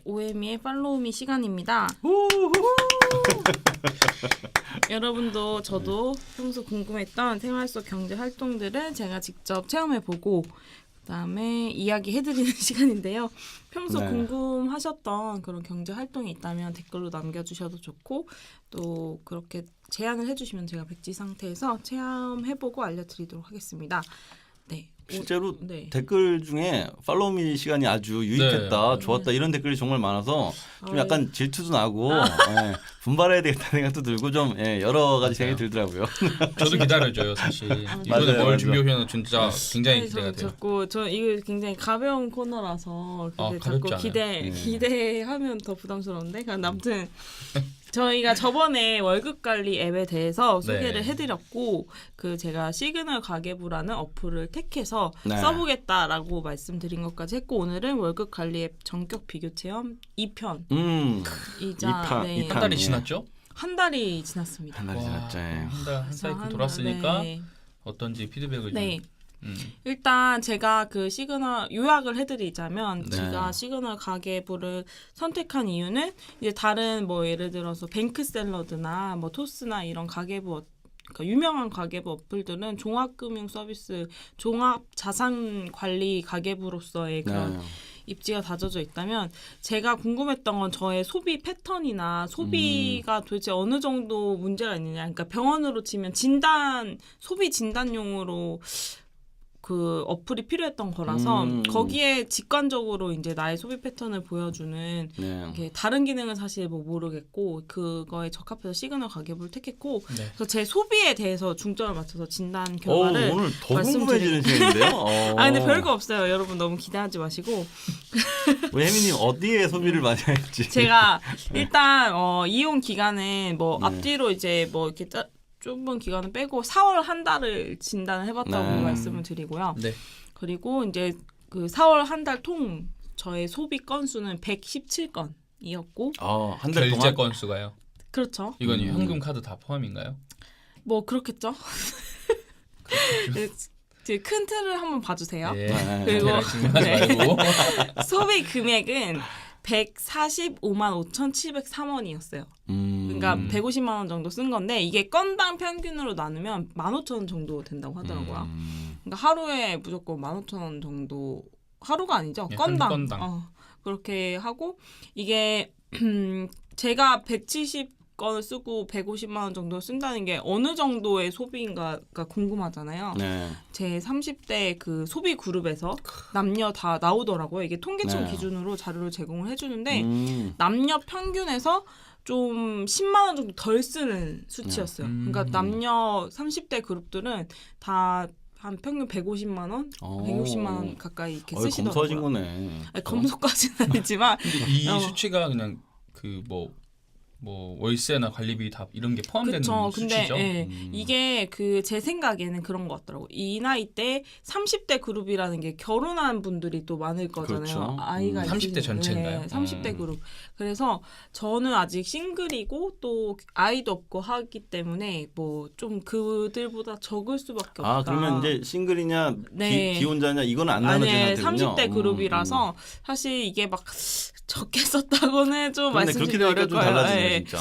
오해미의 팔로우미 시간입니다. 여러분도 저도 평소 궁금했던 생활 속 경제 활동들을 제가 직접 체험해보고 그다음에 이야기해드리는 시간인데요. 평소 궁금하셨던 그런 경제 활동이 있다면 댓글로 남겨주셔도 좋고 또 그렇게 제안을 해주시면 제가 백지 상태에서 체험해보고 알려드리도록 하겠습니다. 네. 실제로 댓글 중에 팔로우미 시간이 아주 유익했다, 좋았다 이런 댓글이 정말 많아서 좀 약간 질투도 나고 분발해야 되겠다는 생각도 들고 좀 여러 가지 생각이 들더라고요. 저도 기다려줘요 사실. 이번에 뭘 준비하면 진짜 굉장히 기대가 돼요. 저 이거 굉장히 가벼운 코너라서 자꾸 기대하면 더 부담스러운데 아무튼 저희가 저번에 월급 관리 앱에 대해서 소개를 해드렸고 제가 시그널 가계부라는 어플을 택해서 써보겠다라고 말씀드린 것까지 했고 오늘은 월급 관리 앱 전격 비교 체험 2편 한 달이 지났죠? 한 달이 지났습니다. 한 달이 지났죠. 한 달 돌았으니까 어떤지 피드백을 좀. 일단 제가 그 시그널 요약을 해드리자면 제가 시그널 가계부를 선택한 이유는 이제 다른 뭐 예를 들어서 뱅크샐러드나 뭐 토스나 이런 가계부 그러니까 유명한 가계부 어플들은 종합금융 서비스, 종합자산관리 가계부로서의 그런 입지가 다져져 있다면 제가 궁금했던 건 저의 소비 패턴이나 소비가 도대체 어느 정도 문제가 있느냐. 그러니까 병원으로 치면 소비 진단용으로 그 어플이 필요했던 거라서 거기에 직관적으로 이제 나의 소비 패턴을 보여주는 다른 기능은 사실 뭐 모르겠고 그거에 적합해서 시그널 가계부를 택했고 그래서 제 소비에 대해서 중점을 맞춰서 진단 결과를 오늘 더 궁금해지는 시간인데요. 근데 별거 없어요. 여러분 너무 기대하지 마시고. 우리 혜미님 어디에 소비를 많이 할지. 제가 일단 이용 기간은 뭐 앞뒤로 이제 뭐 이렇게 좁은 기간을 빼고 4월 한 달을 진단을 해봤다고 말씀을 드리고요. 그리고 이제 그 4월 한 달 통 저의 소비 건수는 117건이었고 한 달 동안 결제 건수가요? 그렇죠. 이건 현금 카드 다 포함인가요? 뭐 그렇겠죠. 큰 틀을 한번 봐주세요. 그리고 소비 금액은 145만 5,703원이었어요. 그러니까 150만 원 정도 쓴 건데 이게 건당 평균으로 나누면 15,000원 정도 된다고 하더라고요. 그러니까 하루에 무조건 15,000원 정도 하루가 아니죠. 건당. 그렇게 하고 이게 제가 170건을 쓰고 150만 원 정도 쓴다는 게 어느 정도의 소비인가가 궁금하잖아요. 제 30대 그 소비 그룹에서 남녀 다 나오더라고요. 이게 통계청 기준으로 자료를 제공을 해주는데 남녀 평균에서 좀 10만 원 정도 덜 쓰는 수치였어요. 그러니까 남녀 30대 그룹들은 다 한 평균 150만 원, 160만 원 가까이 이렇게 쓰시더라고요. 검소하신 거네. 검소까지는 아니지만 근데 이 수치가 그냥 그 뭐 월세나 관리비 다 이런 게 포함되는 수치죠. 근데 이게 제 생각에는 그런 것 같더라고. 이 나이 때 30대 그룹이라는 게 결혼한 분들이 또 많을 거잖아요. 그렇죠. 아이가 30대 전체인가요? 30대 그룹. 그래서 저는 아직 싱글이고 또 아이도 없고 하기 때문에 뭐 좀 그들보다 적을 수밖에 없다. 그러면 이제 싱글이냐 기혼자냐 이거는 안 나눠지는 상태군요. 30대 그룹이라서 사실 이게 막 적게 썼다고는 좀 말씀드리기 어려울 좀 거예요. 달라지네, 진짜.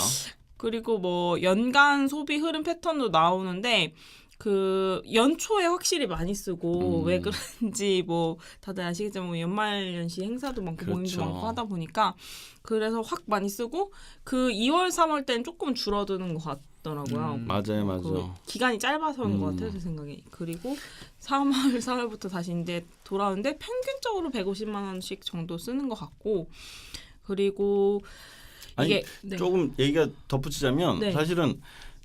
그리고 뭐 연간 소비 흐름 패턴도 나오는데 그 연초에 확실히 많이 쓰고 왜 그런지 뭐 다들 아시겠지만 뭐 연말연시 행사도 많고 모임도 많고 하다 보니까 그래서 확 많이 쓰고 그 2월 3월 때는 조금 줄어드는 것 같더라고요. 맞아요. 기간이 짧아서인 것 같아요, 제 생각에. 그리고 3월 4월부터 다시 이제 돌아오는데 평균적으로 150만 원씩 정도 쓰는 것 같고 그리고 이게 조금 얘기가 덧붙이자면 사실은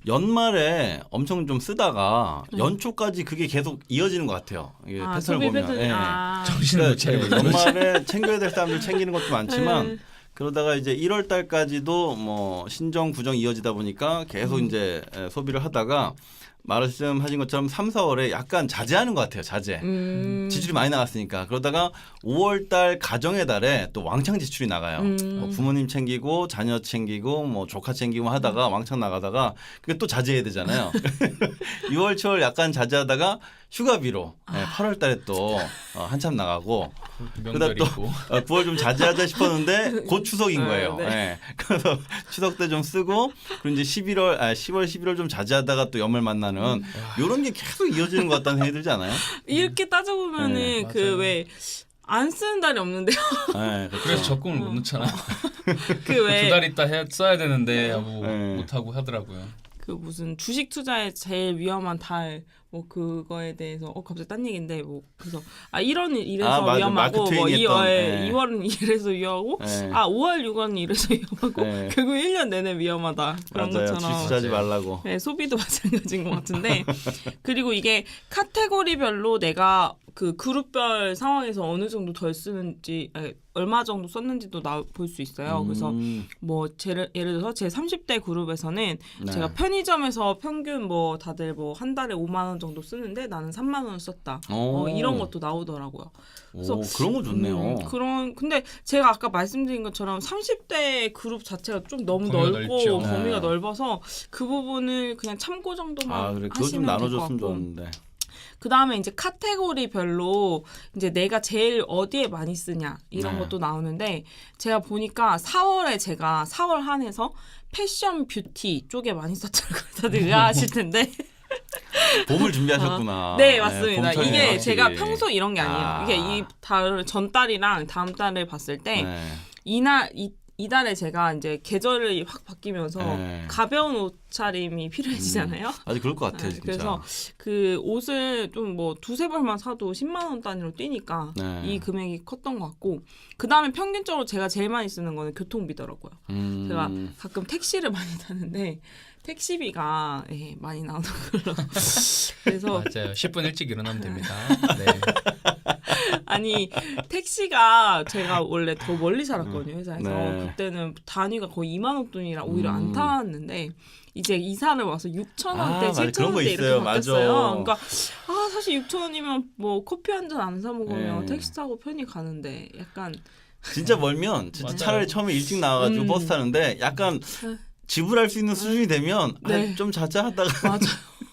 연말에 엄청 좀 쓰다가 연초까지 그게 계속 이어지는 것 같아요. 이게 패턴을 보면. 정신을 못 차리고 연말에 챙겨야 될 사람들 챙기는 것도 많지만 그러다가 이제 1월 달까지도 뭐 신정 구정 이어지다 보니까 계속 이제 소비를 하다가 말씀하신 것처럼 3, 4월에 약간 자제하는 것 같아요. 자제. 지출이 많이 나갔으니까. 그러다가 5월달 가정의 달에 또 왕창 지출이 나가요. 뭐 부모님 챙기고 자녀 챙기고 뭐 조카 챙기고 하다가 왕창 나가다가 그게 또 자제해야 되잖아요. 6월, 7월 약간 자제하다가 휴가비로 8월달에 또 한참 나가고 그러다 또 9월 좀 자제하자 싶었는데 곧 추석인 거예요. 네. 네. 그래서 추석 때 좀 쓰고 그리고 이제 10월, 11월 좀 자제하다가 또 연말 만나는 이런 게 계속 이어지는 것 같다는 생각이 들지 않아요? 이렇게 따져보면은 네, 그 왜 안 쓰는 달이 없는데요. 네, 그렇죠. 그래서 적금을 못 넣잖아. 그 왜 두 달 있다 써야 되는데 뭐 네. 못 하고 하더라고요. 그 무슨 주식 투자에 제일 위험한 달 뭐 그거에 대해서 갑자기 딴 얘기인데 뭐 그래서 1월은 이래서 맞아. 위험하고 마크 뭐 트웨인이 했던, 2월은 이래서 위험하고 네. 5월 6월은 이래서 위험하고 네. 결국 1년 내내 위험하다 그런 맞아요. 것처럼 지수하지 말라고. 네, 소비도 마찬가지인 것 같은데 그리고 이게 카테고리별로 내가 그 그룹별 상황에서 어느 정도 덜 쓰는지 얼마 정도 썼는지도 볼 수 있어요. 그래서 뭐 예를 들어서 제 30대 그룹에서는 네. 제가 편의점에서 평균 뭐 다들 뭐 한 달에 5만 원 정도 쓰는데 나는 3만 원을 썼다. 이런 것도 나오더라고요. 그래서 그런 거 좋네요. 근데 제가 아까 말씀드린 것처럼 30대 그룹 자체가 좀 너무 범위가 넓고 넓죠. 범위가 네. 넓어서 그 부분을 그냥 참고 정도만 그래. 그거 좀 하시면 될 것 나눠줬으면 같고. 좋았는데. 그 다음에 이제 카테고리별로 이제 내가 제일 어디에 많이 쓰냐 이런 네. 것도 나오는데 제가 보니까 4월에 제가 4월 한해서 패션 뷰티 쪽에 많이 썼더라고요. 다들 의아하실 텐데. 봄을 준비하셨구나. 네, 맞습니다. 봄철이네요, 이게 확실히. 제가 평소 이런 게 아니에요. 이게 이 전달이랑 다음 달을 봤을 때 네. 이 달에 제가 이제 계절이 확 바뀌면서 네. 가벼운 옷차림이 필요해지잖아요. 아주 그럴 것 같아요, 진짜. 그래서 그 옷을 좀 뭐 두세 벌만 사도 10만 원 단위로 뛰니까 네. 이 금액이 컸던 것 같고 그 다음에 평균적으로 제가 제일 많이 쓰는 거는 교통비더라고요. 제가 가끔 택시를 많이 타는데 택시비가 많이 나오는 걸로. 그래서 맞아요. 10분 일찍 일어나면 됩니다. 네. 아니 택시가 제가 원래 더 멀리 살았거든요 회사에서. 네. 그때는 단위가 거의 2만 원 돈이라 오히려 안 탔는데 이제 이사를 와서 6천 원대, 맞아. 7천 그런 거 원대 이렇게 있어요. 바뀌었어요. 맞아. 그러니까 사실 6천 원이면 뭐 커피 한 잔 안 사 먹으면 네. 택시 타고 편히 가는데 약간 진짜 멀면 진짜 맞아요. 차라리 처음에 일찍 나와가지고 버스 타는데 약간 지불할 수 있는 수준이 되면 네. 좀 자자하다가 맞아요.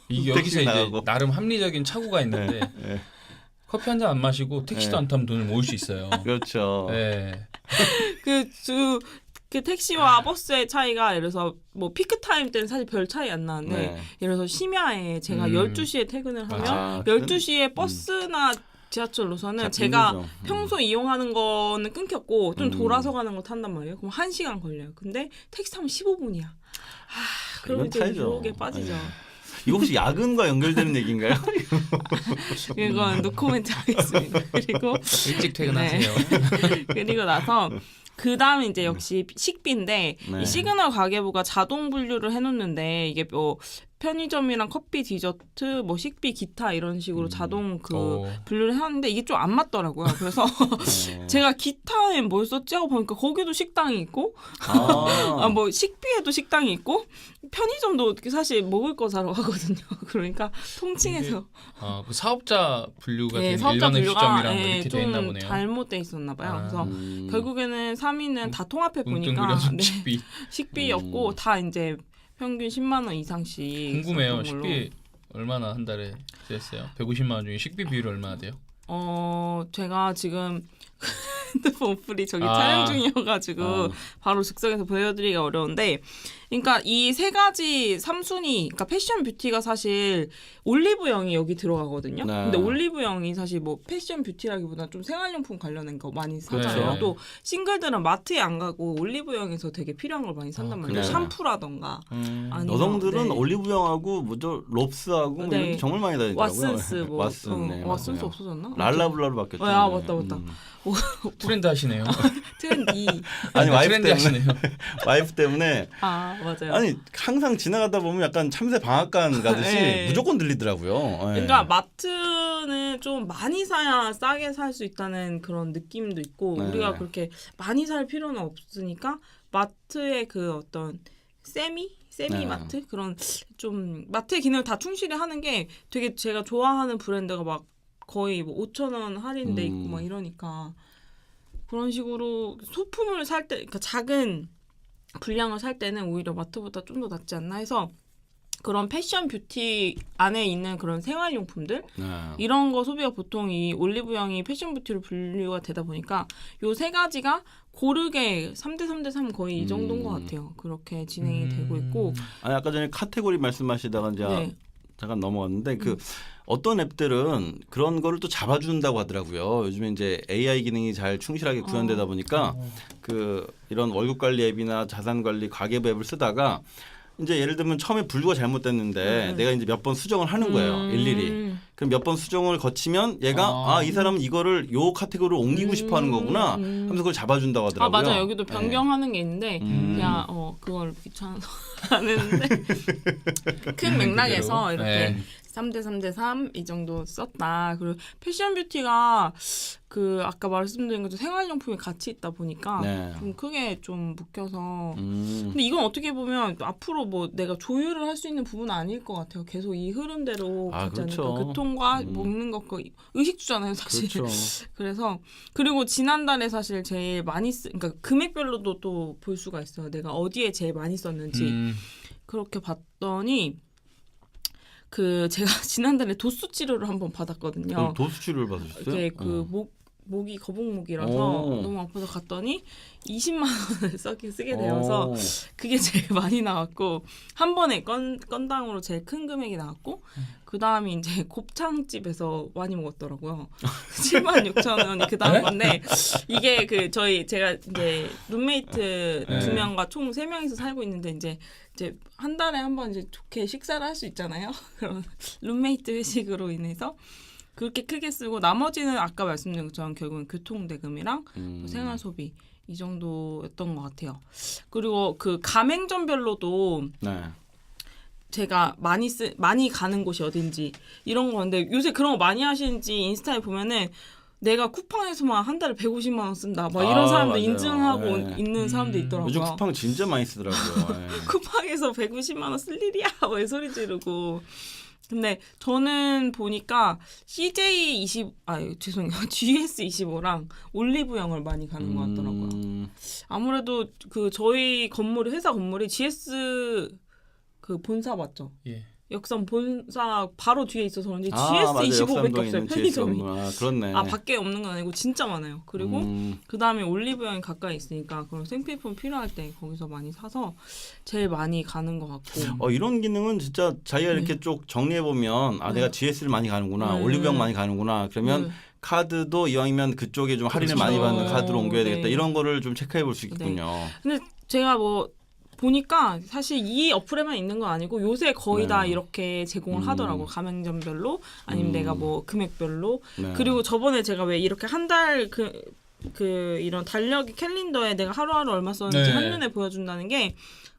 이게 여기서 택시 이제 나가고. 나름 합리적인 착오가 있는데 네. 커피 한 잔 안 마시고 택시도 네. 안 타면 돈을 모을 수 있어요. 그렇죠. 네. 그 택시와 버스의 차이가 예를 들어서 뭐 피크 타임 때는 사실 별 차이 안 나는데 네. 예를 들어서 심야에 제가 12시에 퇴근을 하면 아, 12시에 버스나 지하철로서는 잡히는 제가 거죠. 평소 이용하는 거는 끊겼고 좀 음. 돌아서 가는 거 탄단 말이에요. 그럼 1시간 걸려요. 근데 택시 타면 15분이야. 그럼 이건 이제 타야죠. 유혹에 빠지죠. 네. 이거 혹시 야근과 연결되는 얘기인가요? 이건 노코멘트 하겠습니다. 그리고 일찍 퇴근하세요. 그리고 나서 그 다음에 이제 역시 식비인데 네. 이 시그널 가계부가 자동 분류를 해놓는데 이게 뭐 편의점이랑 커피, 디저트, 뭐 식비, 기타 이런 식으로 자동 분류를 해놨는데 이게 좀 안 맞더라고요. 그래서 제가 기타에 뭘 썼지 하고 보니까 거기도 식당이 있고 뭐 식비에도 식당이 있고 편의점도 사실 먹을 거 사러 가거든요. 그러니까 통칭해서 그 사업자 분류가 된 사업자 일반 분류가 음식점이랑 뭐 이렇게 돼 있나 좀 보네요. 잘못돼 있었나 봐요. 그래서 결국에는 3위는 다 통합해 보니까 뭉뚱그려서 식비. 식비였고 다 이제 평균 10만 원 이상씩 궁금해요. 썼던 걸로. 식비 얼마나 한 달에 쓰셨어요? 150만 원 중에 식비 비율이 얼마나 돼요? 제가 지금 핸드폰 어플이 저기 촬영 중이어가지고 바로 즉석에서 보여드리기가 어려운데, 그러니까 이 세 가지 3순위, 그러니까 패션 뷰티가 사실 올리브영이 여기 들어가거든요. 네. 근데 올리브영이 사실 뭐 패션 뷰티라기보다 좀 생활용품 관련된 거 많이 사잖아요. 그렇죠. 또 싱글들은 마트에 안 가고 올리브영에서 되게 필요한 걸 많이 산단 말이에요. 그래요? 샴푸라던가. 아니면, 여성들은 네. 올리브영하고 뭐죠 롭스하고 뭐 네. 이런 게 정말 많이 다니더라고요. 왓슨스 뭐 왓슨, 네, 왓슨스 맞아요. 없어졌나? 랄라블라로 바뀌었죠. 맞다. 트렌드 하시네요. 트렌디. 아니 와이프 트렌디 때문에 하시네요. 와이프 때문에 맞아요. 아니 항상 지나가다 보면 약간 참새 방앗간 가듯이 네. 무조건 들리더라고요. 네. 그러니까 마트는 좀 많이 사야 싸게 살 수 있다는 그런 느낌도 있고 네. 우리가 그렇게 많이 살 필요는 없으니까 마트의 그 어떤 세미 네. 마트 그런 좀 마트의 기능을 다 충실히 하는 게 되게 제가 좋아하는 브랜드가 막 거의 뭐 5,000원 할인돼 있고 막 이러니까 그런 식으로 소품을 살 때 그러니까 작은 분량을 살 때는 오히려 마트보다 좀 더 낫지 않나 해서 그런 패션 뷰티 안에 있는 그런 생활용품들 네. 이런 거 소비가 보통 이 올리브영이 패션 뷰티로 분류가 되다 보니까 요 세 가지가 고르게 3대3대3 거의 이 정도인 것 같아요. 그렇게 진행이 되고 있고 아니 아까 전에 카테고리 말씀하시다가 이제 네. 잠깐 넘어갔는데 그 어떤 앱들은 그런 거를 또 잡아준다고 하더라고요. 요즘에 이제 AI 기능이 잘 충실하게 구현되다 보니까 그 이런 월급 관리 앱이나 자산 관리 가계부 앱을 쓰다가 이제 예를 들면 처음에 분류가 잘못됐는데 내가 이제 몇 번 수정을 하는 거예요. 일일이. 그럼 몇 번 수정을 거치면 얘가 이 사람은 이거를 요 카테고리로 옮기고 싶어 하는 거구나 하면서 그걸 잡아준다고 하더라고요. 맞아요. 여기도 변경하는 게 있는데 그냥 그걸 귀찮아서 하는데 큰 맥락에서 이렇게 3대3대3 이 정도 썼다. 그리고 패션 뷰티가 그 아까 말씀드린 것처럼 생활용품이 같이 있다 보니까 좀 크게 좀 묶여서 근데 이건 어떻게 보면 앞으로 뭐 내가 조율을 할 수 있는 부분은 아닐 것 같아요. 계속 이 흐름대로 가지 않을까. 그렇죠. 교통과 먹는 것과 의식주잖아요, 사실. 그렇죠. 그래서 그리고 지난달에 사실 제일 많이 그러니까 금액별로도 또 볼 수가 있어요. 내가 어디에 제일 많이 썼는지 그렇게 봤더니 그 제가 지난달에 도수 치료를 한번 받았거든요. 도수 치료를 받으셨어요? 이게 그 목이 거북목이라서 너무 아파서 갔더니 20만 원을 쓰게 되어서 그게 제일 많이 나왔고 한 번에 건당으로 제일 큰 금액이 나왔고 그 다음이 이제 곱창집에서 많이 먹었더라고요. 76,000원이 그 다음 건데 이게 그 제가 이제 룸메이트 2명과 총 3명이서 살고 있는데 이제 한 달에 한 번 이제 좋게 식사를 할 수 있잖아요. 그런 룸메이트 회식으로 인해서 그렇게 크게 쓰고 나머지는 아까 말씀드린 것처럼 결국은 교통대금이랑 생활 소비 이 정도였던 것 같아요. 그리고 그 가맹점별로도 제가 많이 가는 곳이 어딘지 이런 건데 요새 그런 거 많이 하시는지 인스타에 보면은 내가 쿠팡에서만 한 달에 150만 원 쓴다. 막 이런 사람도 맞아요. 인증하고 있는 사람도 있더라고요. 요즘 쿠팡 진짜 많이 쓰더라고요. 쿠팡에서 150만 원 쓸 일이야. 왜 소리 지르고. 근데 저는 보니까 GS25랑 올리브영을 많이 가는 것 같더라고요. 아무래도 그 저희 회사 건물이 GS 그 본사 맞죠? 예. 역삼 본사 바로 뒤에 있어서 그런지 GS25밖에 없어요. 편의점이. 그렇네. 밖에 없는 건 아니고 진짜 많아요. 그리고 그 다음에 올리브영이 가까이 있으니까 그럼 생필품 필요할 때 거기서 많이 사서 제일 많이 가는 것 같고. 이런 기능은 진짜 자기가 이렇게 쭉 정리해 보면 내가 GS를 많이 가는구나, 올리브영 많이 가는구나. 그러면 카드도 이왕이면 그쪽에 좀 할인을 많이 받는 카드로 옮겨야 되겠다. 이런 거를 좀 체크해 볼 수 있겠군요. 근데 제가 보니까 사실 이 어플에만 있는 건 아니고 요새 거의 다 이렇게 제공을 하더라고. 가맹점별로 아니면 내가 뭐 금액별로. 그리고 저번에 제가 왜 이렇게 한 달 그 이런 달력이 캘린더에 내가 하루하루 얼마 썼는지 한눈에 보여준다는 게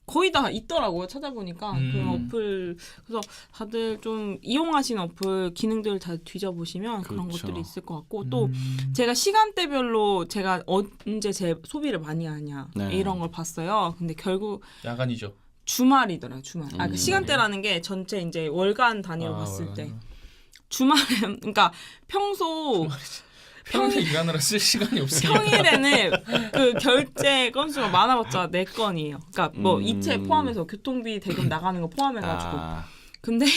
거의 다 있더라고요. 찾아보니까 그런 어플. 그래서 다들 좀 이용하시는 어플 기능들을 다 뒤져보시면 그런 것들이 있을 것 같고 또 제가 시간대별로 제가 언제 제 소비를 많이 하냐 이런 걸 봤어요. 근데 결국 야간이죠. 주말이더라고요. 주말. 그 시간대라는 게 전체 이제 월간 단위로 봤을 때 주말에 그러니까 평소에 일하느라 쓸 시간이 없어요. 평일에는 그 결제 건수가 많아봤자 4건이에요. 그러니까 뭐 이체 포함해서 교통비 대금 나가는 거 포함해가지고. 근데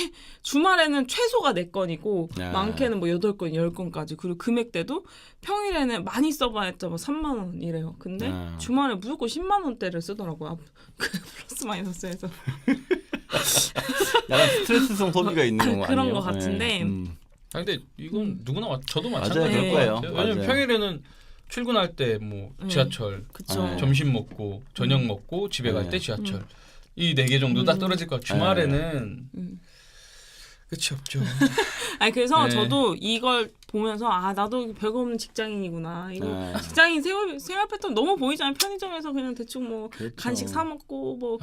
주말에는 최소가 4건이고 많게는 뭐 8건, 10건까지. 그리고 금액대도 평일에는 많이 써봐야 뭐 3만 원이래요. 근데 주말에 무조건 10만 원대를 쓰더라고요. 플러스 마이너스에서. 약간 스트레스성 소비가 있는 거 아니에요? 그런 거 같은데. 근데 이건 누구나 저도 맞아요, 마찬가지인 것 그럴 같아요. 거예요. 왜냐면 평일에는 출근할 때 뭐 지하철, 점심 먹고 저녁 먹고 집에 갈 때 지하철 이 4개 정도 딱 떨어질 것 같아요. 주말에는 끝이 없죠. 그래서 저도 이걸 보면서 나도 별거 없는 직장인이구나. 이거 직장인 생활 패턴 너무 보이잖아요. 편의점에서 그냥 대충 뭐 간식 사 먹고 뭐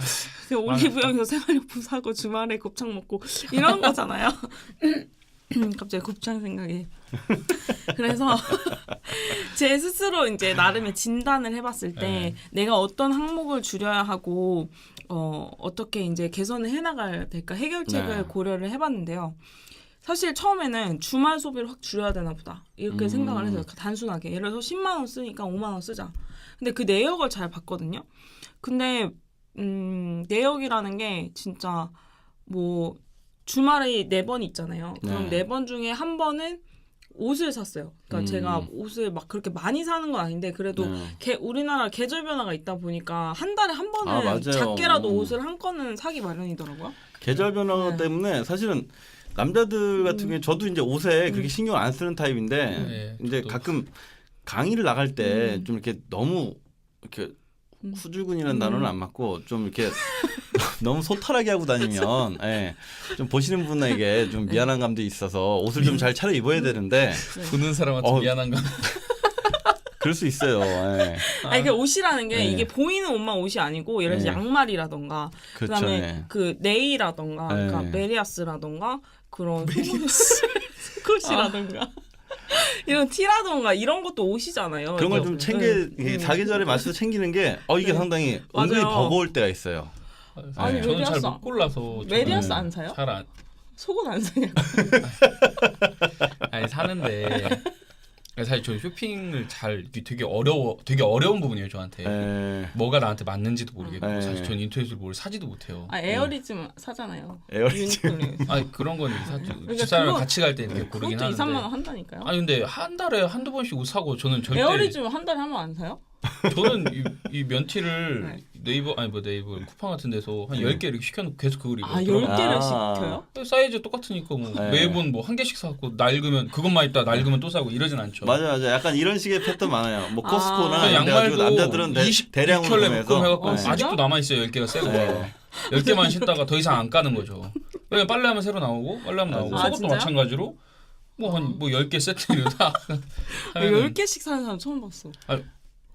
올리브영에서 생활용품 사고 주말에 곱창 먹고 이런 거잖아요. 갑자기 곱창 생각이 그래서 제 스스로 이제 나름의 진단을 해봤을 때 네. 내가 어떤 항목을 줄여야 하고 어떻게 이제 개선을 해나가야 될까 해결책을 네. 고려를 해봤는데요. 사실 처음에는 주말 소비를 확 줄여야 되나 보다 이렇게 생각을 해서 단순하게 예를 들어서 10만 원 쓰니까 5만 원 쓰자. 근데 그 내역을 잘 봤거든요. 근데 내역이라는 게 진짜 뭐 주말에 4번 있잖아요. 그럼 네. 4번 중에 한 번은 옷을 샀어요. 그러니까 제가 옷을 막 그렇게 많이 사는 건 아닌데 그래도 우리나라 계절 변화가 있다 보니까 한 달에 한 번은 맞아요. 작게라도 옷을 한 건은 사기 마련이더라고요. 계절 변화 네. 때문에 사실은 남자들 같은 경우에 저도 이제 옷에 그렇게 신경 안 쓰는 타입인데 네, 이제 저도. 가끔 강의를 나갈 때 좀 이렇게 너무 이렇게 후줄근이라는 단어는 안 맞고 좀 이렇게 너무 소탈하게 하고 다니면 예, 좀 보시는 분에게 좀 미안한 감도 있어서 옷을 좀 잘 차려 입어야 되는데 보는 사람한테 미안한가. 그럴 수 있어요. 예. 아니 그 옷이라는 게 네. 이게 보이는 옷만 옷이 아니고 예를 들어서 네. 양말이라던가 그렇죠. 그다음에 예. 그 네이라던가 네. 그러니까 메리아스라던가 그런 스콧이라던가 이런 티라던가 이런 것도 옷이잖아요. 그런 걸 좀 챙겨 이게 사계절에 맞춰서 챙기는 게 이게 네. 상당히 맞아요. 은근히 버거울 때가 있어요. 아니, 저는 메리아스 잘 못 골라서 메리아스 저는 안 사요? 잘 안. 속옷 안 사요? 아니 사는데 사실 저 쇼핑을 잘 되게 어려운 부분이에요 저한테. 예. 뭐가 나한테 맞는지도 모르겠고 네. 사실 전 인터넷으로 뭘 사지도 못해요. 아 에어리즘 사잖아요. 에어리즘. 유니클로. 아니 그런 건 사죠. 그러니까 집사람이랑 그거- 같이 갈 때 이렇게 고르긴 그것도 2, 3만 원 하는데. 한다니까요. 아니 근데 한 달에 한두 번씩 옷 사고 저는 절대 에어리즘 한 달에 한 번 안 사요? 저는 이 면티를 네. 네이버 쿠팡 같은 데서 한 10개 이렇게 시켜놓고 계속 그걸 입어요. 아 그러면 10개를 아. 시켜요? 사이즈 똑같으니까 뭐 네. 매번 뭐 한 개씩 사고 낡으면 그것만 있다 낡으면 또 사고 이러진 않죠. 맞아. 약간 이런 식의 패턴 많아요. 뭐 코스코나 저 이런 데 가지고 양말도 남자들은 대량으로 20켤레 구매해서 묶음 해갖고 아, 진짜? 아직도 남아있어요 10개가 새거. 네. 10개만 신다가 더 이상 안 까는 거죠. 왜냐면 빨래하면 새로 나오고 빨래하면 나오고 아, 속옷도 진짜요? 마찬가지로 뭐 한 뭐 10개 세트로 다 아, 하면은 10개씩 사는 사람 처음 봤어.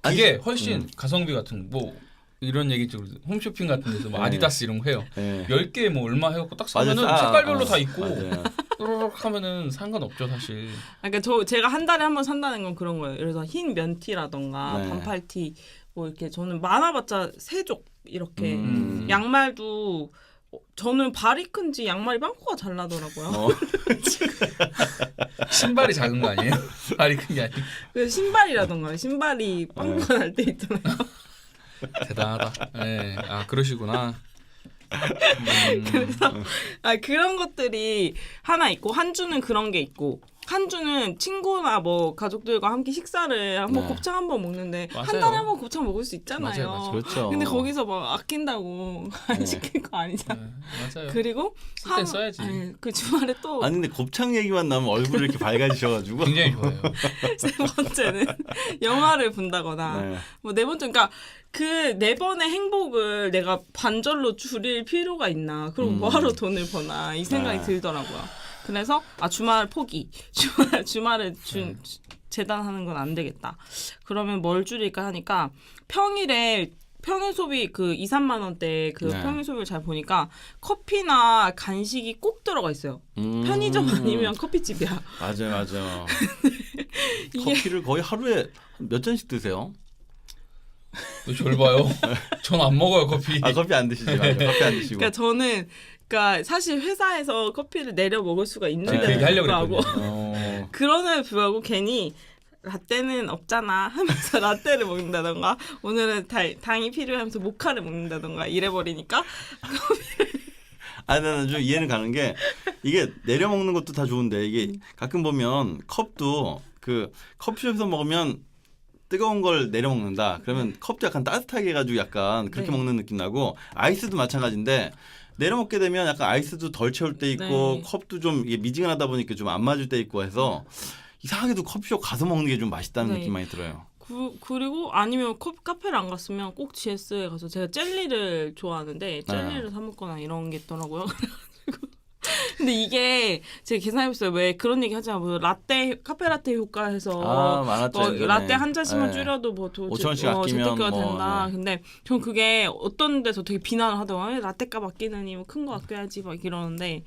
그게 훨씬 가성비 같은 뭐 이런 얘기 좀 홈쇼핑 같은 데서 뭐 네. 아디다스 이런 거 해요. 네. 10개 뭐 얼마 해갖고 딱 맞아, 사면은 싸. 색깔별로 다 있고 맞아요. 또르륵 하면은 상관없죠 사실. 그러니까 제가 한 달에 한 번 산다는 건 그런 거예요. 예를 들어서 흰 면티라던가 네. 반팔티 뭐 이렇게 저는 많아봤자 3족 이렇게 양말도 저는 발이 큰지 양말이 빵꾸가 잘 나더라고요. 신발이 작은 거 아니에요? 발이 큰 게 아니고. 그래서 신발이라던가 신발이 빵꾸가 날 때 있잖아요. 대단하다. 네. 아 그러시구나. 그래서 그런 것들이 하나 있고 한 주는 그런 게 있고 한 주는 친구나 뭐 가족들과 함께 식사를 한번 네. 곱창 한번 먹는데 맞아요. 한 달에 한 번 곱창 먹을 수 있잖아요. 맞아요. 그렇죠. 근데 거기서 막 아낀다고 안 네. 시킬 거 아니잖아. 네, 맞아요. 그리고 쓸땐 써야지. 그 주말에 또 세 아니 근데 곱창 얘기만 나면 얼굴이 이렇게 밝아지셔가지고. 굉장히 좋아요. 번째는 영화를 본다거나 네. 뭐 네 번째 그러니까 그 네 번의 행복을 내가 반절로 줄일 필요가 있나? 그럼 뭐하러 돈을 버나 이 생각이 네. 들더라고요. 그래서 주말 포기. 주말에 재단하는 건 안 되겠다. 그러면 뭘 줄일까 하니까 평일 소비 그 2, 3만 원대 그 네. 평일 소비를 잘 보니까 커피나 간식이 꼭 들어가 있어요. 편의점 아니면 커피집이야. 맞아요. 이게 커피를 거의 하루에 몇 잔씩 드세요? 왜 저를 봐요? 전 안 먹어요 커피. 커피 안 드시죠? 맞아요. 커피 안 드시고. 그러니까 저는 사실 회사에서 커피를 내려 먹을 수가 그 있는데도 얘기 하려고 불구하고 그랬거든요. 그럼에도 불구하고 괜히 라떼는 없잖아 하면서 라떼를 먹는다던가 오늘은 당이 필요하면서 모카를 먹는다던가 이래버리니까 나는 좀 이해는 가는 게 이게 내려 먹는 것도 다 좋은데 이게 가끔 보면 컵도 그 커피숍에서 먹으면 뜨거운 걸 내려 먹는다. 그러면 컵도 약간 따뜻하게 해가지고 약간 그렇게 네. 먹는 느낌 나고 아이스도 마찬가지인데 내려 먹게 되면 약간 아이스도 덜 채울 때 있고 네. 컵도 좀 이게 미지근하다 보니까 좀 안 맞을 때 있고 해서 이상하게도 커피숍 가서 먹는 게 좀 맛있다는 네. 느낌 많이 들어요. 그리고 아니면 카페를 안 갔으면 꼭 GS에 가서 제가 젤리를 좋아하는데 젤리를 사 먹거나 이런 게 있더라고요. 그래가지고 근데 이게 제가 계산해봤어요. 왜 그런 얘기 하잖아. 뭐 카페 라떼 효과해서 많았죠. 뭐 예전에. 라떼 한 잔씩만 네. 줄여도 뭐 5,000원씩 아끼면 재테크가 뭐, 된다. 네. 근데 전 그게 어떤 데서 되게 비난을 하더라고요. 라떼값 아끼느니 뭐 큰 거 아껴야지 막 이러는데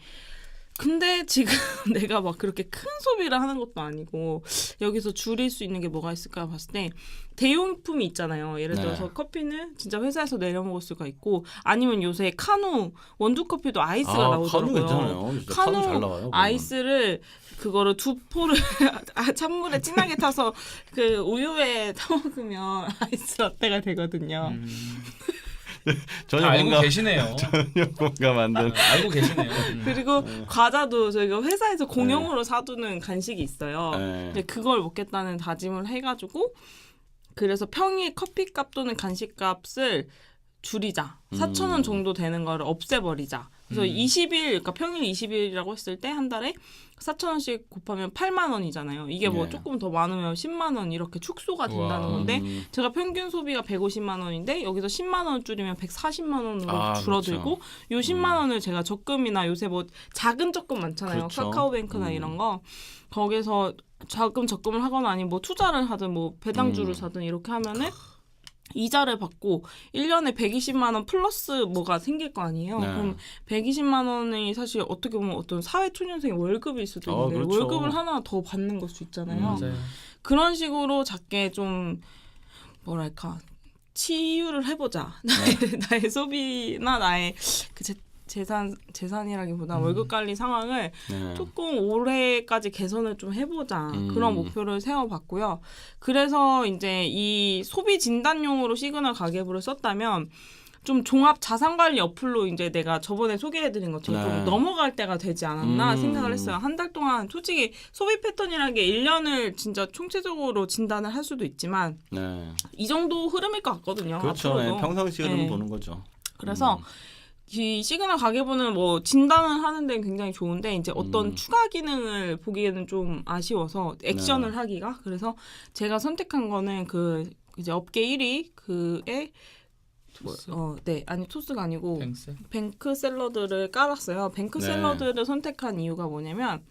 근데 지금 내가 막 그렇게 큰 소비를 하는 것도 아니고 여기서 줄일 수 있는 게 뭐가 있을까 봤을 때 대용품이 있잖아요. 예를 들어서 네. 커피는 진짜 회사에서 내려 먹을 수가 있고 아니면 요새 카누 원두 커피도 아이스가 카누 나오더라고요. 괜찮아요. 진짜 카누 잘 나와요. 그거는. 아이스를 그거를 두 포를 찬물에 진하게 타서 그 우유에 타 먹으면 아이스 라떼가 되거든요. 전혀 알고 뭔가 계시네요. 전혀 뭔가 만든. 알고 계시네요. 그리고 과자도 저희가 회사에서 공용으로 사두는 간식이 있어요. 네. 근데 그걸 먹겠다는 다짐을 해가지고 그래서 평일 커피값 또는 간식값을 줄이자. 4,000원 정도 되는 거를 없애버리자. 그래서 20일, 그러니까 평일 20일이라고 했을 때 한 달에 4,000원씩 곱하면 8만 원이잖아요. 이게 뭐 네. 조금 더 많으면 10만 원 이렇게 축소가 된다는 우와. 건데 제가 평균 소비가 150만 원인데 여기서 10만 원 줄이면 140만 원으로 아, 줄어들고 요 10만 원을 제가 적금이나 요새 뭐 작은 적금 많잖아요. 그렇죠. 카카오뱅크나 이런 거 거기서 적금을 하거나 아니면 뭐 투자를 하든 뭐 배당주를 사든 이렇게 하면은 이자를 받고 1년에 120만 원 플러스 뭐가 생길 거 아니에요. 네. 그럼 120만 원이 사실 어떻게 보면 어떤 사회초년생의 월급일 수도 있는데 그렇죠. 월급을 하나 더 받는 걸 수 있잖아요. 맞아요. 그런 식으로 작게 좀 뭐랄까 치유를 해보자. 나의 소비나 나의 그 재산이라기보다 월급 관리 상황을 네. 조금 올해까지 개선을 좀 해보자 그런 목표를 세워봤고요. 그래서 이제 이 소비 진단용으로 시그널 가계부를 썼다면 좀 종합 자산관리 어플로 이제 내가 저번에 소개해드린 것처럼 네. 좀 넘어갈 때가 되지 않았나 생각을 했어요. 한 달 동안 솔직히 소비 패턴이라는 게 1년을 진짜 총체적으로 진단을 할 수도 있지만 네. 이 정도 흐름일 것 같거든요. 그렇죠. 앞으로도. 네. 평상시 흐름 네. 보는 거죠. 그래서 이 시그널 가계부는 뭐 진단을 하는 데는 굉장히 좋은데 이제 어떤 추가 기능을 보기에는 좀 아쉬워서 액션을 하기가 제가 선택한 거는 그 이제 업계 1위 그에 아니 토스가 아니고 뱅크 샐러드를 깔았어요. 뱅크 네. 샐러드를 선택한 이유가 뭐냐면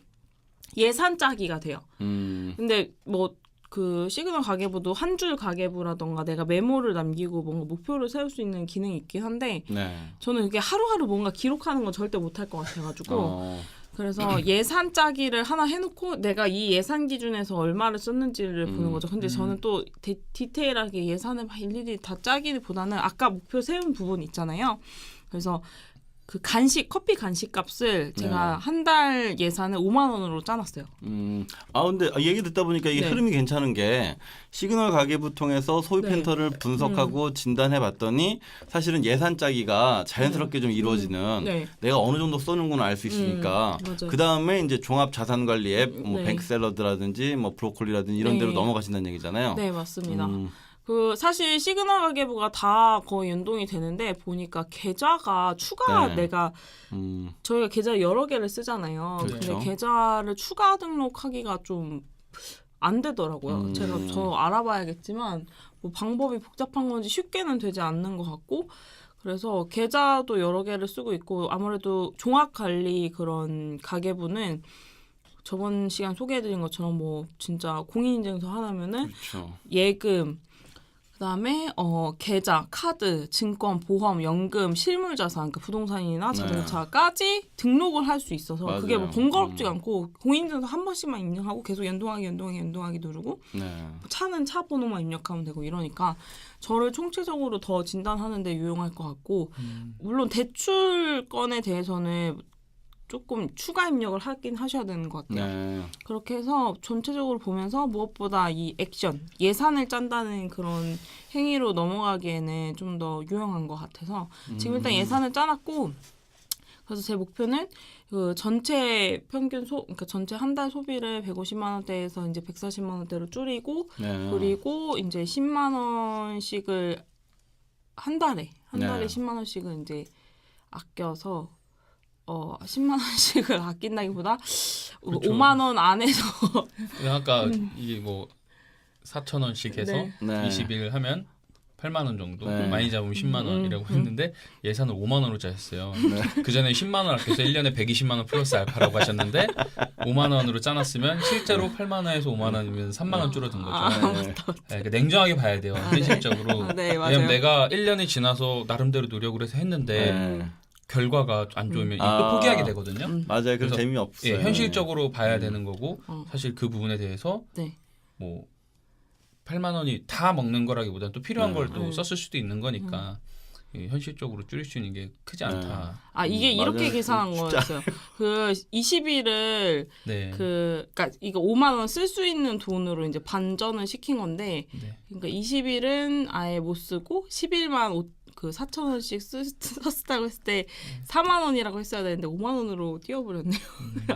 예산 짜기가 돼요. 근데 뭐 그 시그널 가계부도 한 줄 가계부라던가 내가 메모를 남기고 뭔가 목표를 세울 수 있는 기능이 있긴 한데 네. 저는 이게 하루하루 뭔가 기록하는 건 절대 못할 것 같아가지고 그래서 예산 짜기를 하나 해놓고 내가 이 예산 기준에서 얼마를 썼는지를 보는 거죠. 근데 저는 또 디테일하게 예산을 막 일일이 다 짜기보다는 아까 목표 세운 부분 있잖아요. 그래서 그 커피 간식 값을 제가 한 달 예산을 5만 원으로 짜놨어요. 근데 얘기 듣다 보니까 이게 네. 흐름이 괜찮은 게 시그널 가계부 통해서 소비 네. 패턴을 분석하고 진단해 봤더니 사실은 예산 짜기가 자연스럽게 좀 이루어지는 네. 내가 어느 정도 쓰는구나 알 수 있으니까 맞아요. 그 다음에 이제 종합 자산 관리 앱, 뭐 네. 뱅크 샐러드라든지 뭐 브로콜리라든지 이런 네. 데로 넘어가신다는 얘기잖아요. 네, 맞습니다. 그 사실 시그널 가계부가 다 거의 연동이 되는데 보니까 계좌가 추가 네. 내가 저희가 계좌 여러 개를 쓰잖아요. 그렇죠. 근데 계좌를 추가 등록하기가 좀 안 되더라고요. 제가 저 알아봐야겠지만 뭐 방법이 복잡한 건지 쉽게는 되지 않는 것 같고 그래서 계좌도 여러 개를 쓰고 있고 아무래도 종합 관리 그런 가계부는 저번 시간 소개해드린 것처럼 뭐 진짜 공인인증서 하나면은 그렇죠. 예금 그다음에 계좌, 카드, 증권, 보험, 연금, 실물자산, 그러니까 부동산이나 자동차까지 등록을 할 수 있어서 맞아요. 그게 뭐 번거롭지가 않고 공인인증서 한 번씩만 입력하고 계속 연동하기 누르고 네. 차는 차 번호만 입력하면 되고 이러니까 저를 총체적으로 더 진단하는 데 유용할 것 같고 물론 대출건에 대해서는 조금 추가 입력을 하긴 하셔야 되는 것 같아요. 네. 그렇게 해서 전체적으로 보면서 무엇보다 이 액션, 예산을 짠다는 그런 행위로 넘어가기에는 좀 더 유용한 것 같아서 지금 일단 예산을 짜놨고 그래서 제 목표는 그 전체 평균 그러니까 전체 한 달 소비를 150만 원대에서 이제 140만 원대로 줄이고 네. 그리고 이제 10만 원씩을 한 달에 네. 10만 원씩은 이제 아껴서 10만 원씩을 아낀다기보다 그렇죠. 5만 원 안에서 아까 이게 뭐 4,000원씩 해서 네. 네. 20일 하면 8만 원 정도, 네. 많이 잡으면 10만 원이라고 했는데 예산을 5만 원으로 짜였어요. 그 전에 10만 원 아껴서 1년에 120만 원 플러스 알파라고 하셨는데 5만 원으로 짜놨으면 실제로 8만 원에서 5만 원이면 3만 원 줄어든 거죠. 네. 네, 그러니까 냉정하게 봐야 돼요. 현실적으로. 네, 맞아요. 왜냐면 내가 1년이 지나서 나름대로 노력을 해서 했는데 네. 결과가 안 좋으면 아. 이거 포기하게 되거든요. 맞아요. 그래서 그래서, 재미없어요. 예, 현실적으로 봐야 되는 거고 어. 사실 그 부분에 대해서 네. 뭐 8만 원이 다 먹는 거라기보다는 또 필요한 걸 또 음. 썼을 수도 있는 거니까 예, 현실적으로 줄일 수 있는 게 크지 않다. 아 이게 이렇게 맞아요. 계산한 숫자. 거였어요. 그 20일을 네. 그러니까 이거 5만 원 쓸 수 있는 돈으로 이제 반전을 시킨 건데, 네. 그러니까 20일은 아예 못 쓰고 10일만 그 4천 원씩 썼다고 했을 때 4만 원이라고 했어야 되는데 5만 원으로 띄워버렸네요.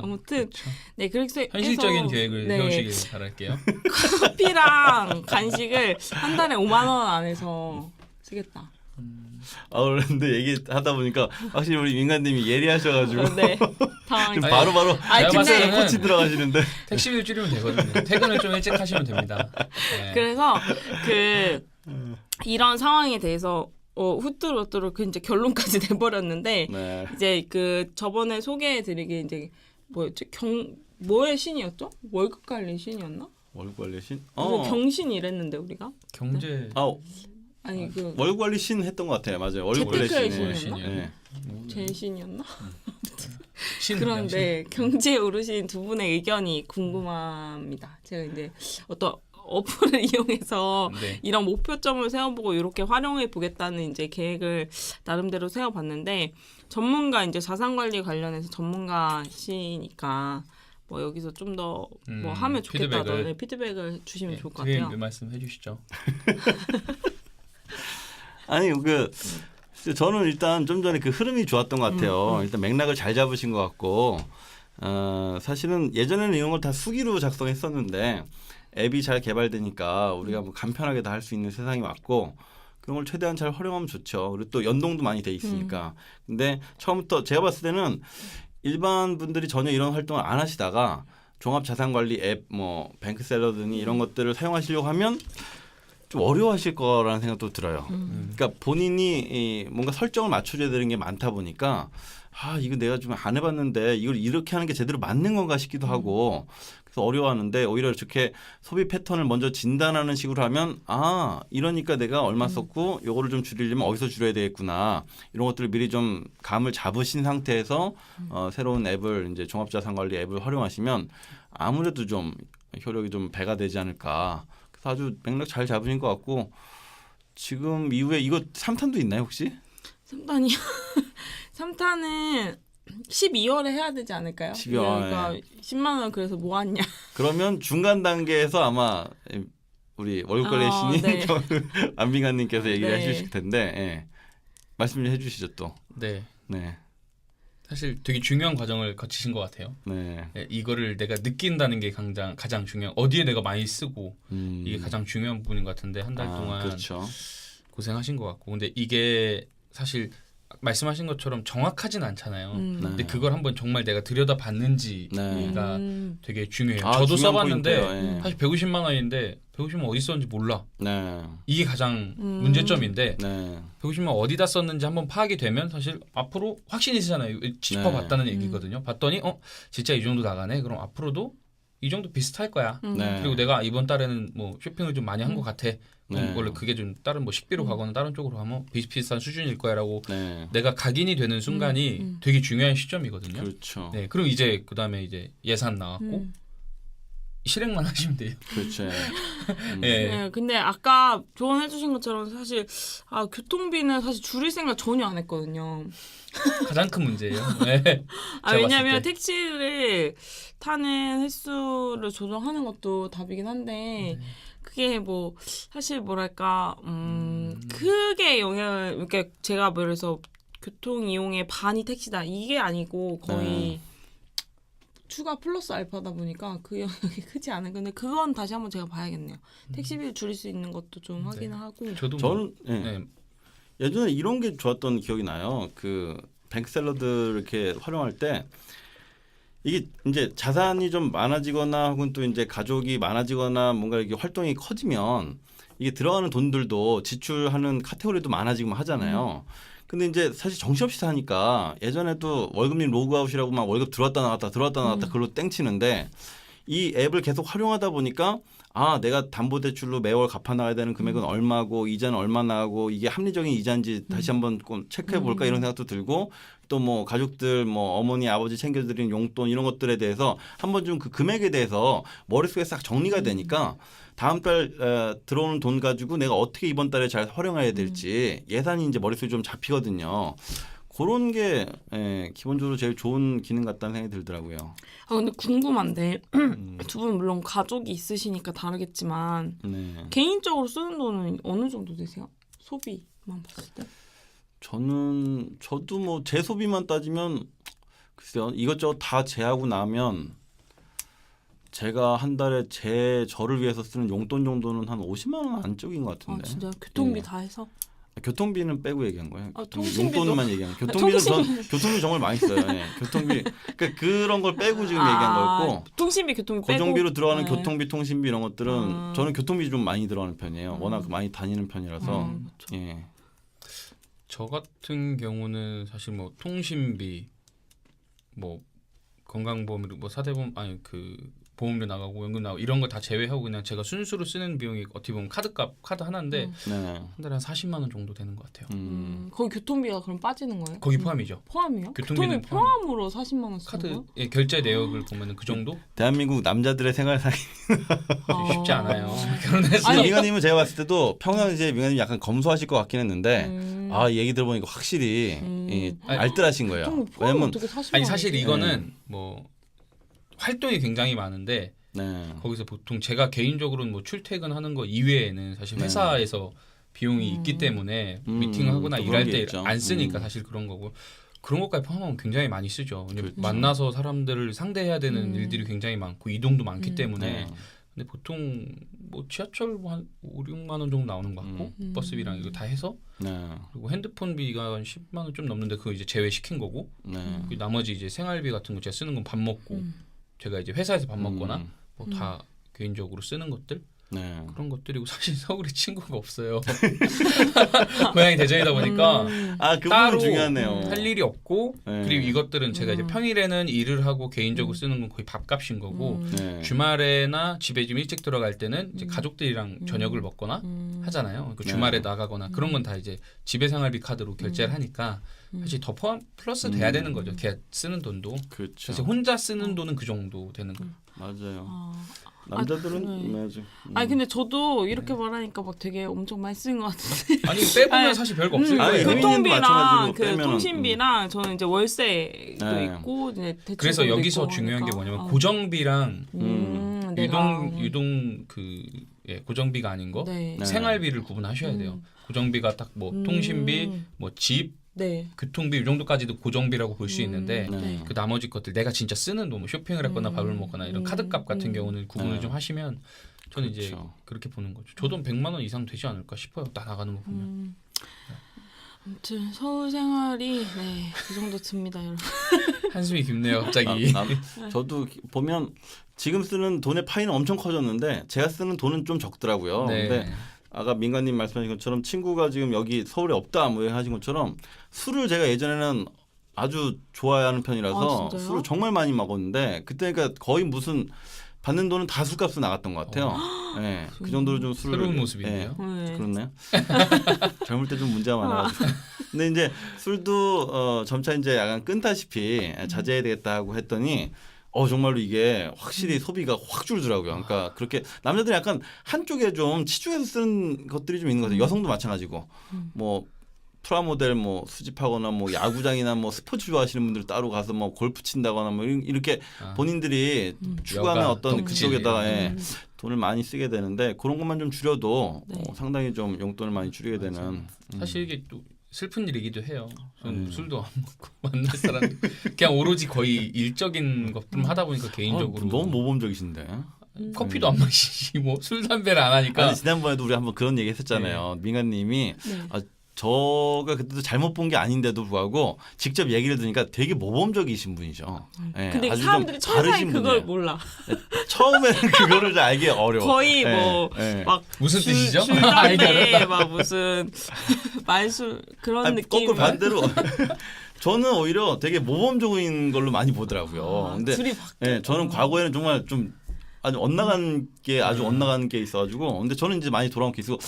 아무튼 그렇죠. 네 그렇게 현실적인 해서 계획을 네, 세우시길 바랄게요. 커피랑 간식을 한 달에 5만 원 안에서 쓰겠다. 그런데 얘기하다 보니까 확실히 우리 민간님이 예리하셔가지고 네. 좀 당황했어요. 바로바로 아니, 내가 봤을 근데- 때는 코치 들어가시는데. 택시비를 줄이면 되거든요. 퇴근을 좀 일찍 하시면 됩니다. 네. 그래서 그 이런 상황에 대해서 후뚜루뚜루 그 이제 결론까지 내버렸는데 네. 이제 그 저번에 소개해드리기 이제 뭐였지 뭐의 신이었죠? 월급 관리 신이었나? 월급 관리 신? 무슨 경신 이랬는데 우리가 경제 아니 그 월급 관리 신 했던 것 같아요. 맞아요. 월급 관리 재테크의 신. 신이었나? 네. 제신이었나? 신 그런데 경제 오르신 두 분의 의견이 궁금합니다. 제가 이제 어떤 어플을 이용해서 네. 이런 목표점을 세워보고 이렇게 활용해 보겠다는 이제 계획을 나름대로 세워봤는데 전문가 이제 자산관리 관련해서 전문가시니까 뭐 여기서 좀 더 뭐 하면 좋겠다는 피드백을 주시면 네, 좋을 것 그게 같아요. 말씀해 주시죠. 아니 저는 일단 좀 전에 그 흐름이 좋았던 것 같아요. 일단 맥락을 잘 잡으신 것 같고 사실은 예전에는 이런 걸 다 수기로 작성했었는데 앱이 잘 개발되니까 우리가 뭐 간편하게 다 할 수 있는 세상이 왔고 그런 걸 최대한 잘 활용하면 좋죠. 그리고 또 연동도 많이 돼 있으니까. 근데 처음부터 제가 봤을 때는 일반 분들이 전혀 이런 활동을 안 하시다가 종합자산관리 앱, 뭐 뱅크셀러 등이 이런 것들을 사용하시려고 하면 좀 어려워하실 거라는 생각도 들어요. 그러니까 본인이 뭔가 설정을 맞춰줘야 되는 게 많다 보니까 이거 내가 좀 안 해봤는데 이걸 이렇게 하는 게 제대로 맞는 건가 싶기도 하고 그래서 어려워하는데 오히려 이렇게 소비 패턴을 먼저 진단하는 식으로 하면 이러니까 내가 얼마 썼고 요거를 좀 줄이려면 어디서 줄여야 되겠구나 이런 것들을 미리 좀 감을 잡으신 상태에서 새로운 앱을 이제 종합자산관리 앱을 활용하시면 아무래도 좀 효력이 좀 배가 되지 않을까. 그래서 아주 맥락 잘 잡으신 것 같고 지금 이후에 이거 3탄도 있나요 혹시? 3탄이요? 3탄은 12월에 해야 되지 않을까요? 12월, 그러니까 10만 원 그래서 뭐 하냐? 그러면 중간 단계에서 아마 우리 월급관리 신이 네. 안빙관님께서 얘기를 네. 해주실 텐데 말씀 좀 해주시죠 또. 네. 네, 사실 되게 중요한 과정을 거치신 것 같아요. 네, 네, 이거를 내가 느낀다는 게 가장 중요한 어디에 내가 많이 쓰고 이게 가장 중요한 부분인 것 같은데 한 달 동안 그렇죠. 고생하신 것 같고 근데 이게 사실 말씀하신 것처럼 정확하진 않잖아요. 근데 그걸 한번 정말 내가 들여다봤는지가 네. 되게 중요해요. 아, 저도 중요한 써봤는데 포인트예요. 예. 사실 150만 원인데 150만 원 어디 썼는지 몰라. 네, 이게 가장 문제점인데 네, 150만 원 어디다 썼는지 한번 파악이 되면 사실 앞으로 확신이 쓰잖아요. 짚어봤다는 얘기거든요. 봤더니 진짜 이 정도 나가네. 그럼 앞으로도 이 정도 비슷할 거야. 네. 그리고 내가 이번 달에는 뭐 쇼핑을 좀 많이 한 것 같아. 그럼 네. 원래 그게 좀 다른 뭐 식비로 가거나 다른 쪽으로 가면 비슷비슷한 수준일 거야라고 네, 내가 각인이 되는 순간이 되게 중요한 시점이거든요. 그렇죠. 네, 그리고 이제 그다음에 이제 예산 나왔고 실행만 하시면 돼요. 그렇죠. 네. 네, 근데 아까 조언해주신 것처럼 사실 교통비는 사실 줄일 생각 전혀 안 했거든요. 가장 큰 문제예요. 네. 제가 왜냐하면 봤을 때. 택시를 타는 횟수를 조정하는 것도 답이긴 한데 그게 뭐 사실 뭐랄까 크게 영향을 그러니까 제가 뭐 그래서 교통 이용의 반이 택시다 이게 아니고 거의 추가 플러스 알파다 보니까 그 영향이 크지 않은 건데 그건 다시 한번 제가 봐야겠네요. 택시비를 줄일 수 있는 것도 좀 확인을 하고. 저도 저는 네. 예전에 이런 게 좋았던 기억이 나요. 그 뱅크셀러들 이렇게 활용할 때 이게 이제 자산이 좀 많아지거나 혹은 또 이제 가족이 많아지거나 뭔가 이렇게 활동이 커지면 이게 들어가는 돈들도 지출하는 카테고리도 많아지고 하잖아요. 근데 이제 사실 정신없이 사니까 예전에도 월급님 로그아웃이라고 막 월급 들어왔다 나갔다 그걸로 땡치는데 이 앱을 계속 활용하다 보니까 내가 담보대출로 매월 갚아나가야 되는 금액은 얼마고 이자는 얼마나 하고 이게 합리적인 이자인지 다시 한번 꼭 체크해 볼까 이런 생각도 들고 또 뭐 가족들 뭐 어머니 아버지 챙겨드린 용돈 이런 것들에 대해서 한번 좀 그 금액에 대해서 머릿속에 싹 정리가 되니까 다음 달 들어오는 돈 가지고 내가 어떻게 이번 달에 잘 활용해야 될지 예산이 이제 머릿속에 좀 잡히거든요. 그런 게 기본적으로 제일 좋은 기능 같다는 생각이 들더라고요. 근데 궁금한데 두 분 물론 가족이 있으시니까 다르겠지만 네. 개인적으로 쓰는 돈은 어느 정도 되세요? 소비만 봤을 때? 저도 뭐 제 소비만 따지면 글쎄요 이것저것 다 제하고 나면 제가 한 달에 저를 위해서 쓰는 용돈 정도는 한 50만 원 안쪽인 것 같은데. 진짜 교통비 예. 다 해서? 교통비는 빼고 얘기한 거예요. 통신비도? 용돈만 얘기한 거예요. 교통비 정말 많이 써요. 예. 교통비 그러니까 그런 걸 빼고 지금 얘기한 거였고 통신비 교통비 빼고 고정비로 들어가는 네. 교통비 통신비 이런 것들은 저는 교통비 좀 많이 들어가는 편이에요. 워낙 많이 다니는 편이라서. 그렇죠. 예. 저 같은 경우는 사실 뭐 통신비, 뭐 건강보험료, 뭐 사대보험 아니 그 보험료 나가고 연금 나가고 이런 거 다 제외하고 그냥 제가 순수로 쓰는 비용이 어떻게 보면 카드 하나인데 네. 한 달에 한 40만 원 정도 되는 것 같아요. 거기 교통비가 그럼 빠지는 거예요? 거기 포함이죠. 포함이요? 교통비는 교통비 포함으로 40만 원 쓰는 카드 거예요? 결제 내역을 보면은 그 정도 대한민국 남자들의 생활상이 쉽지 않아요. 아니, 결혼했어요. 민가님은 제가 봤을 때도 평상시에 민가님 약간 검소하실 것 같긴 했는데 얘기 들어보니까 확실히 알뜰하신 거예요. 교통비 포함 왜냐면 어떻게 40만 아니 사실 원이지? 이거는 뭐 활동이 굉장히 많은데 네. 거기서 보통 제가 개인적으로는 뭐 출퇴근하는 거 이외에는 사실 회사에서 비용이 있기 때문에 미팅하거나 또 일할 그런 게 때 있죠. 안 쓰니까 사실 그런 거고 그런 것까지 포함하면 굉장히 많이 쓰죠. 왜냐면 그렇죠. 만나서 사람들을 상대해야 되는 일들이 굉장히 많고 이동도 많기 때문에 네. 근데 보통 뭐 지하철 뭐한 5, 6만 원 정도 나오는 것 같고 버스비랑 이거 다 해서 네. 그리고 핸드폰비가 한 10만 원 좀 넘는데 그거 이제 제외시킨 거고 네. 그리고 나머지 이제 생활비 같은 거 제가 쓰는 건 밥 먹고 제가 이제 회사에서 밥 먹거나 뭐 다 개인적으로 쓰는 것들 네. 그런 것들이고 사실 서울에 친구가 없어요. 고향이 대전이다 보니까 그 따로 부분 중요하네요. 할 일이 없고 네. 그리고 이것들은 제가 이제 평일에는 일을 하고 개인적으로 쓰는 건 거의 밥값인 거고 네. 주말에나 집에 좀 일찍 들어갈 때는 이제 가족들이랑 저녁을 먹거나 하잖아요. 그 주말에 나가거나 그런 건 다 이제 집에 생활비 카드로 결제를 하니까 사실 더 포함 플러스 돼야 되는 거죠. 걔 쓰는 돈도. 그렇죠. 사실 혼자 쓰는 돈은 그 정도 되는 거. 맞아요. 남자들은 그래. 맞아. 아니 근데 저도 이렇게 말하니까 막 되게 엄청 많이 쓰는 것 같은데 아니 빼보면 아니, 사실 별거 없을 아니, 거예요. 혜민님도 교통비랑 마찬가지로 그 빼면은, 통신비랑 저는 이제 월세도 네. 있고 이제 대출도 그래서 여기서 있고 중요한 게 하니까. 뭐냐면 고정비랑 내가, 유동 그 고정비가 아닌 거 네. 네. 생활비를 구분하셔야 돼요. 고정비가 딱 뭐 통신비, 뭐 집, 네. 교통비 이 정도까지도 고정비라고 볼 수 있는데 네. 그 나머지 것들 내가 진짜 쓰는 돈, 뭐 쇼핑을 했거나 밥을 먹거나 이런 카드값 같은 경우는 구분을 네. 좀 하시면 저는 이제 그렇죠. 그렇게 보는 거죠. 저도 100만 원 이상 되지 않을까 싶어요. 다 나가는 거 보면. 아무튼 서울 생활이 그 정도 듭니다, 여러분. 한숨이 깊네요, 갑자기. 저도 보면 지금 쓰는 돈의 파이는 엄청 커졌는데 제가 쓰는 돈은 좀 적더라고요. 네. 근데 아까 민가님 말씀하신 것처럼 친구가 지금 여기 서울에 없다 뭐 하신 것처럼 술을 제가 예전에는 아주 좋아하는 편이라서 진짜요? 술을 정말 많이 먹었는데 그때 그러니까 거의 무슨 받는 돈은 다 술값으로 나갔던 것 같아요. 네, 그 정도로 좀 술을 새로운 모습인데요. 네. 그렇네요. 젊을 때 좀 문제가 많아가지고. 근데 이제 술도 점차 이제 약간 끈다시피 자제해야 되겠다 하고 했더니 정말로 이게 확실히 소비가 확 줄더라고요. 그러니까 그렇게 남자들이 약간 한쪽에 좀 치중해서 쓰는 것들이 좀 있는 것 같아요. 여성도 마찬가지고 뭐 프라모델 뭐 수집하거나 뭐 야구장이나 뭐 스포츠 좋아하시는 분들 따로 가서 뭐 골프 친다거나 뭐 이렇게 본인들이 추구하는 여가, 어떤 덕질. 그쪽에다가 돈을 많이 쓰게 되는데 그런 것만 좀 줄여도 네. 상당히 좀 용돈을 많이 줄이게 되는. 사실 이게 또 슬픈 일이기도 해요. 저는 술도 안 먹고 만날 사람 그냥 오로지 거의 일적인 것들만 하다 보니까 개인적으로 너무 모범적이신데. 커피도 안 마시지 뭐 술 담배를 안 하니까 아니 지난번에도 우리 한번 그런 얘기 했었잖아요. 민가님이 저가 그때도 잘못 본 게 아닌데도 불구하고 직접 얘기를 들으니까 되게 모범적이신 분이죠. 네, 근데 아주 사람들이 좀 천사히 다르신 그걸 분이에요. 몰라. 처음에는 그거를 좀 알기 어려워. 거의 네, 뭐 네. 막 무슨 뜻이죠? 술 담배 막 무슨 말술 그런 아니, 느낌. 거꾸로 반대로 저는 오히려 되게 모범적인 걸로 많이 보더라고요. 근데 둘이 저는 과거에는 정말 좀 아주 엇나간 게 엇나간 게 있어가지고 근데 저는 이제 많이 돌아온 케이스고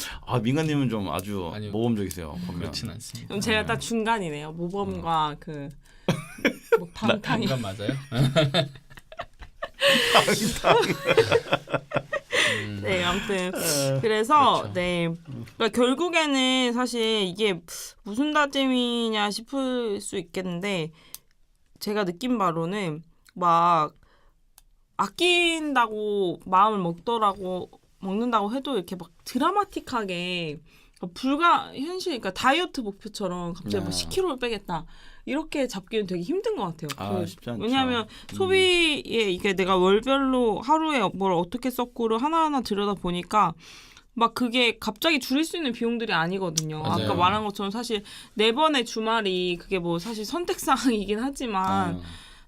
민가님은 좀 아주 아니요. 모범적이세요. 보면. 그렇진 않습니다. 그럼 제가 딱 중간이네요. 모범과 뭐 방탕이. 이건 맞아요? 네, 아무튼 그래서 그렇죠. 네, 그러니까 결국에는 사실 이게 무슨 다짐이냐 싶을 수 있겠는데 제가 느낀 바로는 막 아낀다고 마음을 먹는다고 해도 이렇게 막 드라마틱하게 현실, 그러니까 다이어트 목표처럼 갑자기 뭐 10kg를 빼겠다 이렇게 잡기는 되게 힘든 것 같아요. 쉽지 않죠. 왜냐하면 소비에 이게 내가 월별로 하루에 뭘 어떻게 썼고를 하나하나 들여다 보니까 막 그게 갑자기 줄일 수 있는 비용들이 아니거든요. 맞아요. 아까 말한 것처럼 사실 4번의 주말이 그게 뭐 사실 선택사항이긴 하지만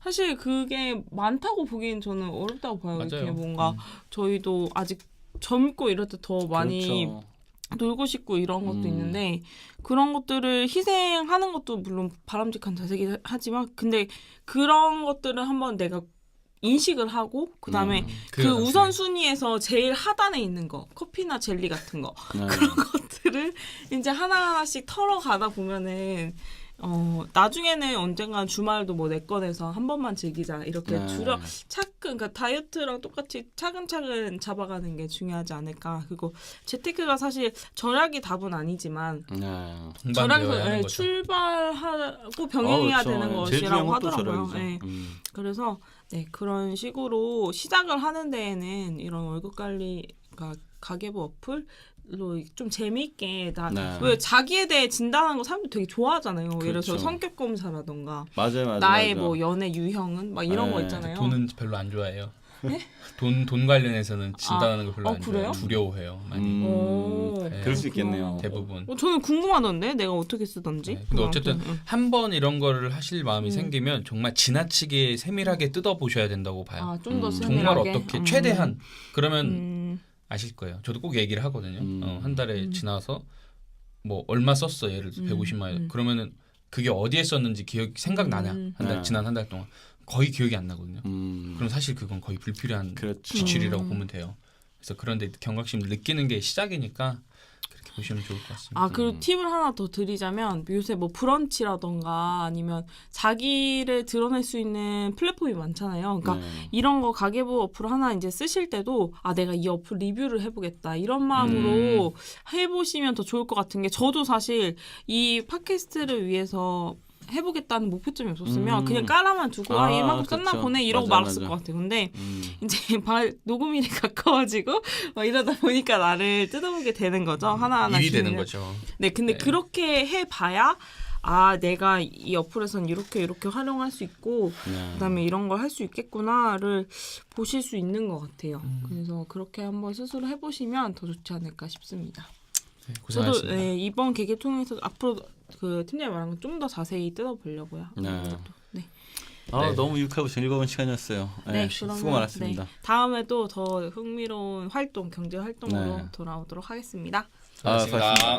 사실 그게 많다고 보기엔 저는 어렵다고 봐요. 맞아요. 이렇게 뭔가 저희도 아직 젊고 이럴 때 더 많이 그렇죠. 놀고 싶고 이런 것도 있는데 그런 것들을 희생하는 것도 물론 바람직한 자세긴 하지만 근데 그런 것들을 한번 내가 인식을 하고 그다음에 그 우선순위에서 제일 하단에 있는 거 커피나 젤리 같은 거 그런 것들을 이제 하나하나씩 털어가다 보면은 나중에는 언젠간 주말도 뭐 내 꺼내서 한 번만 즐기자 이렇게 그러니까 다이어트랑 똑같이 차근차근 잡아가는 게 중요하지 않을까. 그리고 재테크가 사실 절약이 답은 아니지만 절약에서 출발하고 병행해야 되는 것이라고 하더라고요. 네. 그래서 네, 그런 식으로 시작을 하는 데에는 이런 월급 관리가 가계부 어플 좀 재미있게 왜 자기에 대해 진단하는 거 사람들 되게 좋아하잖아요. 그렇죠. 예를 들어서 성격 검사라던가 맞아요. 나의 뭐 연애 유형은 막 이런 거 있잖아요. 돈은 별로 안 좋아해요. 네? 돈 관련해서는 진단하는 거 별로 안 그래요? 좋아해요. 두려워해요. 많이. 네, 그럴 수 있겠네요. 대부분. 저는 궁금하던데 내가 어떻게 쓰던지. 네, 근데 어쨌든 한 번 이런 거를 하실 마음이 생기면 정말 지나치게 세밀하게 뜯어보셔야 된다고 봐요. 좀 더 정말 세밀하게. 어떻게 최대한 그러면 아실 거예요. 저도 꼭 얘기를 하거든요. 한 달에 지나서 뭐 얼마 썼어 예를 들어 150만 원 그러면은 그게 어디에 썼는지 생각나냐 지난 한 달 동안 거의 기억이 안 나거든요. 그럼 사실 그건 거의 불필요한 지출이라고 보면 돼요. 그래서 그런데 경각심을 느끼는 게 시작이니까 그렇게 보시면 좋을 것 같습니다. 그리고 팁을 하나 더 드리자면 요새 뭐 브런치라던가 아니면 자기를 드러낼 수 있는 플랫폼이 많잖아요. 그러니까 이런 거 가계부 어플 하나 이제 쓰실 때도 내가 이 어플 리뷰를 해보겠다 이런 마음으로 해보시면 더 좋을 것 같은 게 저도 사실 이 팟캐스트를 위해서 해보겠다는 목표점이 없었으면 그냥 깔아만 두고 이만큼 썼나 보네 이러고 말았을 것 같아요. 근데 이제 녹음일이 가까워지고 이러다 보니까 나를 뜯어보게 되는 거죠. 하나하나 일이 되는 거죠. 네, 근데 그렇게 해봐야 내가 이 어플에선 이렇게 활용할 수 있고 그다음에 이런 걸 할 수 있겠구나를 보실 수 있는 것 같아요. 그래서 그렇게 한번 스스로 해보시면 더 좋지 않을까 싶습니다. 네, 고생하셨습니다. 저도 이번 계기 통해서 앞으로 그 팀장이 말한 거 좀 더 자세히 뜯어보려고요. 네. 너무 유익하고 즐거운 시간이었어요. 네, 수고 많았습니다. 다음에도 더 흥미로운 경제 활동으로 돌아오도록 하겠습니다. 수고하셨습니다.